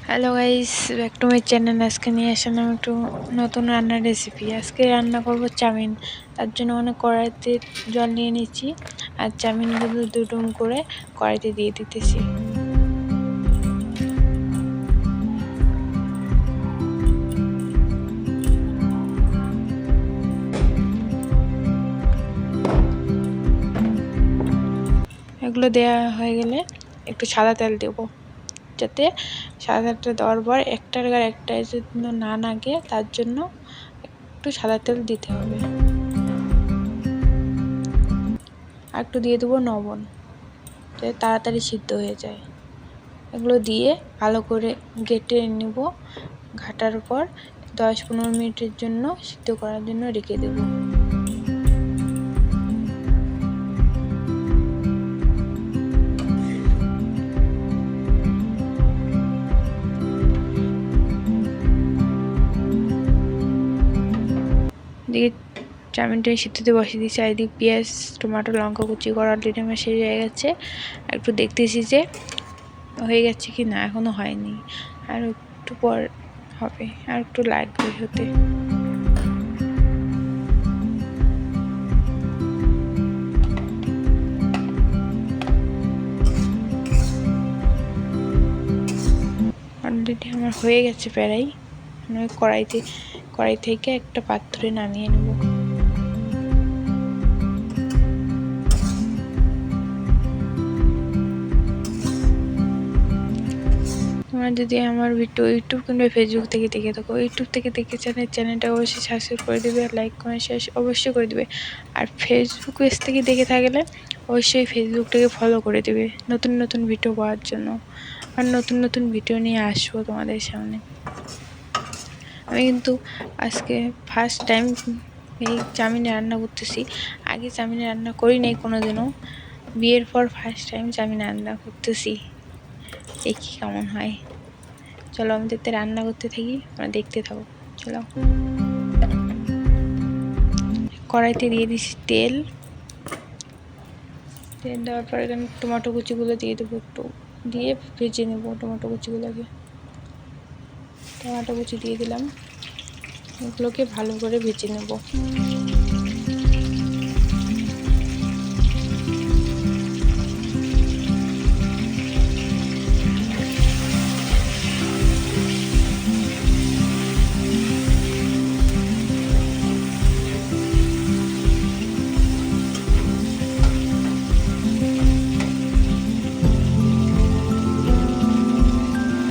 Hello guys, back to my channel. আজকে নিয়ে আসলাম একটু নতুন রান্নার রেসিপি। আজকে রান্না করব চাউমিন। তার জন্য কড়াইতে জল নিয়ে নিচ্ছি আর চাউমিনগুলো দুডুম করে কড়াইতে দিয়ে দিতেছি। এগুলো দেওয়া হয়ে গেলে একটু সাদা তেল দেবো, যাতে সাদা তেলটা দেওয়ার পর একটার গায়ে একটা যেন না লাগে, তার জন্য একটু সাদা তেল দিতে হবে। আর একটু দিয়ে দেবো লবণ, যাতে তাড়াতাড়ি সিদ্ধ হয়ে যায়। এগুলো দিয়ে ভালো করে ঘেটে নেব। ঘাটার পর 10-15 মিনিটের জন্য সিদ্ধ করার জন্য রেখে দেব। দিয়ে চাউমিনটা সিদ্ধতে বসিয়ে দিয়েছি। চারিদিকে পেঁয়াজ, টমেটো, লঙ্কা কুচি করা অলরেডি আমার শেষ হয়ে গেছে। একটু দেখতেছি যে হয়ে গেছে কি না, এখনো হয়নি, আর একটু পর হবে, আর একটু লাগবে হতে। অলরেডি আমার হয়ে গেছে প্রায়। আমি কড়াই থেকে একটা পাত্রে নামিয়ে নেব। তোমরা যদি আমার ভিডিও ইউটিউব কিংবা ফেসবুক থেকে দেখে থাকো, ইউটিউব থেকে দেখে চ্যানেলটা অবশ্যই সাবস্ক্রাইব করে দেবে, আর লাইক কমেন্ট শেয়ার অবশ্যই করে দেবে। আর ফেসবুক পেজ থেকে দেখে থাকলে অবশ্যই ফেসবুকটাকে ফলো করে দেবে নতুন নতুন ভিডিও পাওয়ার জন্য। আর নতুন নতুন ভিডিও নিয়ে আসবো তোমাদের সামনে। আমি কিন্তু আজকে ফার্স্ট টাইম এই চাউমিন রান্না করতেছি। আগে চাউমিন রান্না করি নাই কোনোদিনও। বিয়ের পর ফার্স্ট টাইম চাউমিন রান্না করতেছি। দেখি কেমন হয়। চলো আমি দেখতে রান্না করতে থাকি, আমরা দেখতে থাকো। চলো, কড়াইতে দিয়ে দিচ্ছি তেল দেওয়ার পর এখানে টমেটো কুচিগুলো দিয়ে দেবো, একটু দিয়ে ভেজে নেবো টমেটো কুচিগুলোকে। টমেটো কুচি দিয়ে দিলাম, এগুলোকে ভালো করে ভেজে নেব।